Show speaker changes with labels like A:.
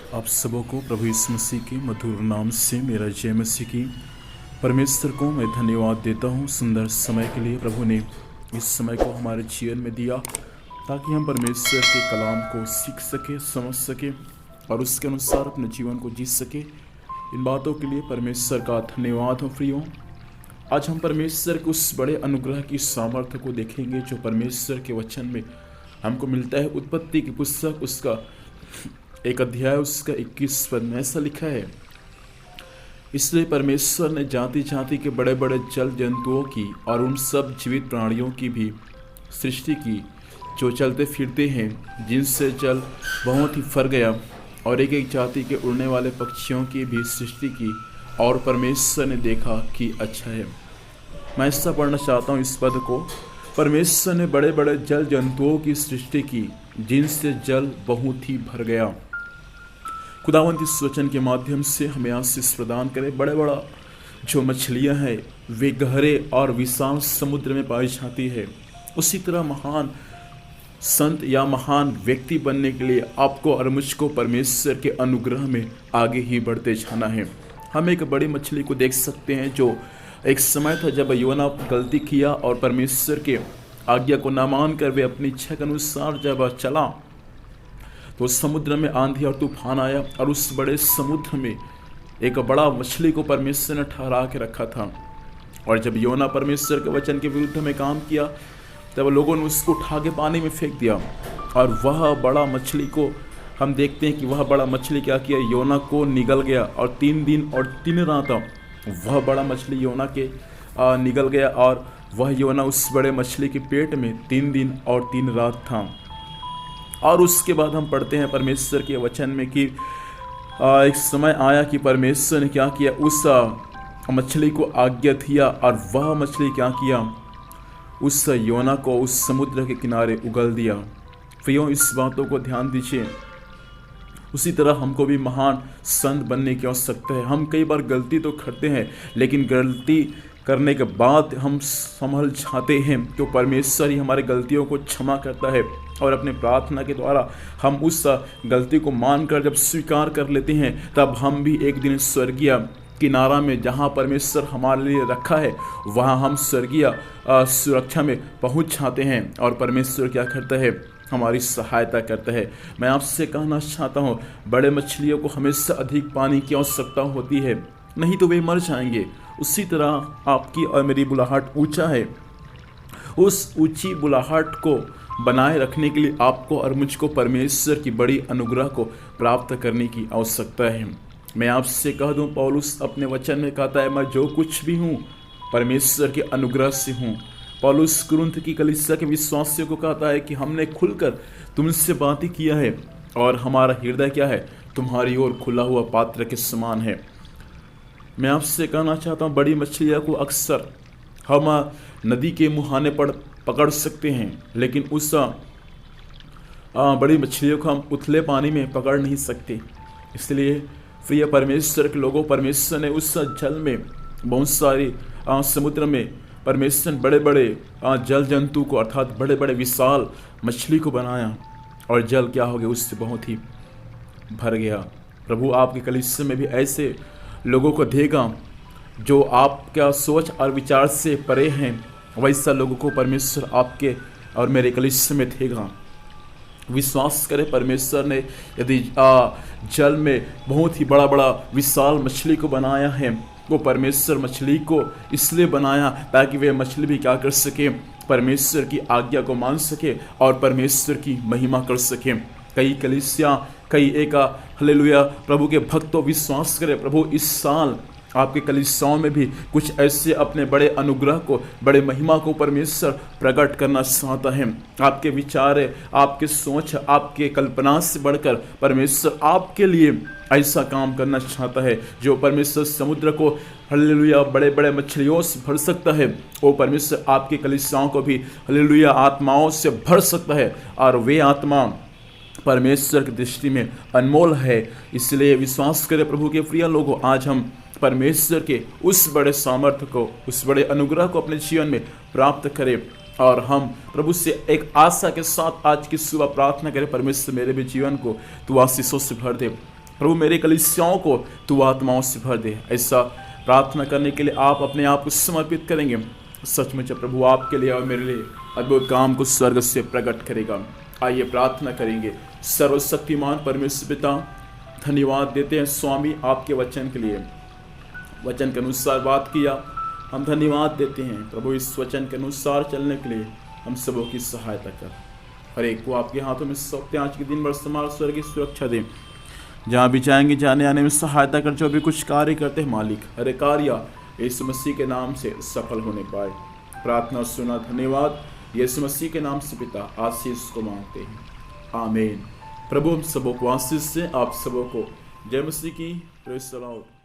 A: आप सबों को प्रभु यीशु मसीह के मधुर नाम से मेरा जय मसीह की। परमेश्वर को मैं धन्यवाद देता हूँ सुंदर समय के लिए। प्रभु ने इस समय को हमारे जीवन में दिया ताकि हम परमेश्वर के कलाम को सीख सके, समझ सके और उसके अनुसार अपने जीवन को जी सके। इन बातों के लिए परमेश्वर का धन्यवाद हो प्रियो। आज हम परमेश्वर के उस बड़े अनुग्रह की सामर्थ्य को देखेंगे जो परमेश्वर के वचन में हमको मिलता है। उत्पत्ति की पुस्तक उसका एक अध्याय उसका 21 पद में ऐसा लिखा है, इसलिए परमेश्वर ने जाति जाति के बड़े बड़े जल जंतुओं की और उन सब जीवित प्राणियों की भी सृष्टि की जो चलते फिरते हैं, जिनसे जल बहुत ही फर गया, और एक एक जाति के उड़ने वाले पक्षियों की भी सृष्टि की, और परमेश्वर ने देखा कि अच्छा है। मैं ऐसा पढ़ना चाहता हूँ इस पद को। परमेश्वर ने बड़े बड़े जल जंतुओं की सृष्टि की जिनसे जल बहुत ही भर गया। खुदावंत इस वचन के माध्यम से हमें आशीष प्रदान करे। बड़े बड़ा जो मछलियां हैं वे गहरे और विशाल समुद्र में पाई जाती है। उसी तरह महान संत या महान व्यक्ति बनने के लिए आपको और मुझको परमेश्वर के अनुग्रह में आगे ही बढ़ते जाना है। हम एक बड़ी मछली को देख सकते हैं जो एक समय था जब योना गलती किया और परमेश्वर के आज्ञा को न मानकर वे अपनी इच्छा के अनुसार जब चला तो समुद्र में आंधी और तूफान आया, और उस बड़े समुद्र में एक बड़ा मछली को परमेश्वर ने ठहरा के रखा था। और जब योना परमेश्वर के वचन के विरुद्ध में काम किया तब लोगों ने उसको उठा के पानी में फेंक दिया, और वह बड़ा मछली को हम देखते हैं कि वह बड़ा मछली क्या किया, योना को निगल गया, और 3 दिन और 3 रात वह बड़ा मछली योना के निगल गया, और वह योना उस बड़े मछली के पेट में 3 दिन और 3 रात था। और उसके बाद हम पढ़ते हैं परमेश्वर के वचन में कि एक समय आया कि परमेश्वर ने क्या किया, उस मछली को आज्ञा दिया, और वह मछली क्या किया, उस योना को उस समुद्र के किनारे उगल दिया। प्रियो, इस बातों को ध्यान दीजिए। उसी तरह हमको भी महान संत बनने की आवश्यकता है। हम कई बार गलती तो करते हैं, लेकिन गलती करने के बाद हम संभल जाते हैं तो परमेश्वर ही हमारे गलतियों को क्षमा करता है, और अपने प्रार्थना के द्वारा हम उस गलती को मानकर जब स्वीकार कर लेते हैं तब हम भी एक दिन स्वर्गीय किनारा में जहाँ परमेश्वर हमारे लिए रखा है वहाँ हम स्वर्गीय सुरक्षा में पहुँच जाते हैं। और परमेश्वर क्या करता है, हमारी सहायता करता है। मैं आपसे कहना चाहता हूँ, बड़े मछलियों को हमेशा अधिक पानी की आवश्यकता होती है, नहीं तो वे मर जाएंगे। उसी तरह आपकी और मेरी बुलाहट ऊंचा है। उस ऊंची बुलाहट को बनाए रखने के लिए आपको और मुझको परमेश्वर की बड़ी अनुग्रह को प्राप्त करने की आवश्यकता है। मैं आपसे कह दूं, पौलुस अपने वचन में कहता है, मैं जो कुछ भी हूँ परमेश्वर के अनुग्रह से हूँ। पौलुस कुरिन्थ की कलीसिया के विश्वासियों को कहता है कि हमने खुलकर तुमसे बातें किया है, और हमारा हृदय क्या है, तुम्हारी ओर खुला हुआ पात्र के समान है। मैं आपसे कहना चाहता हूँ, बड़ी मछलियों को अक्सर हम नदी के मुहाने पर पकड़ सकते हैं, लेकिन उस बड़ी मछलियों को हम उथले पानी में पकड़ नहीं सकते। इसलिए प्रिय परमेश्वर के लोगों, परमेश्वर ने उस जल में बहुत सारी समुद्र में परमेश्वर ने बड़े बड़े जल जंतु को अर्थात बड़े बड़े विशाल मछली को बनाया, और जल क्या हो गया, उससे बहुत ही भर गया। प्रभु आपके कलीसिया में भी ऐसे लोगों को देगा जो आपका सोच और विचार से परे हैं। वैसा लोगों को परमेश्वर आपके और मेरे कलीसिया में देगा। विश्वास करें, परमेश्वर ने यदि जल में बहुत ही बड़ा बड़ा विशाल मछली को बनाया है, वो परमेश्वर मछली को इसलिए बनाया ताकि वे मछली भी क्या कर सके, परमेश्वर की आज्ञा को मान सके और परमेश्वर की महिमा कर सके। कई कलीसिया, कई एक हालेलुया प्रभु के भक्तों विश्वास करें, प्रभु इस साल आपके कलीसियाओं में भी कुछ ऐसे अपने बड़े अनुग्रह को, बड़े महिमा को परमेश्वर प्रकट करना चाहता है। आपके विचार, आपके सोच, आपके कल्पना से बढ़कर परमेश्वर आपके लिए ऐसा काम करना चाहता है। जो परमेश्वर समुद्र को हालेलुया बड़े बड़े मछलियों से भर सकता है, वो परमेश्वर आपके कलीसियाओं को भी हालेलुया आत्माओं से भर सकता है, और वे आत्मा परमेश्वर की दृष्टि में अनमोल है। इसलिए विश्वास करें प्रभु के प्रिय लोगों, आज हम परमेश्वर के उस बड़े सामर्थ्य को, उस बड़े अनुग्रह को अपने जीवन में प्राप्त करें, और हम प्रभु से एक आशा के साथ आज की सुबह प्रार्थना करें, परमेश्वर मेरे भी जीवन को तू आशीषों से भर दे। प्रभु मेरे कलीसियाओं को तू आत्माओं से भर दे। ऐसा प्रार्थना करने के लिए आप अपने आप को समर्पित करेंगे, सचमुच प्रभु आपके लिए और मेरे लिए अद्भुत काम को स्वर्ग से प्रकट करेगा। आइए प्रार्थना करेंगे। सर्वशक्तिमान परमेश्वर पिता, धन्यवाद देते हैं स्वामी आपके वचन के लिए, वचन के अनुसार बात किया। हम धन्यवाद देते हैं प्रभु इस वचन के अनुसार चलने के लिए हम सबों की सहायता कर। हर एक को आपके हाथों में सौंपते, आज के दिन भर संभाल, स्वर्ग की सुरक्षा दें। जहाँ भी जाएंगे जाने आने में सहायता कर, जो भी कुछ कार्य करते हैं मालिक, हर एक कार्य यीशु मसीह के नाम से सफल होने पाए। प्रार्थना सुना, धन्यवाद यीशु मसीह के नाम से पिता, आशीष को मांगते हैं, आमीन। प्रभु हम सबों को आशीष से, आप सबों को जय मसीह की। Praise the Lord.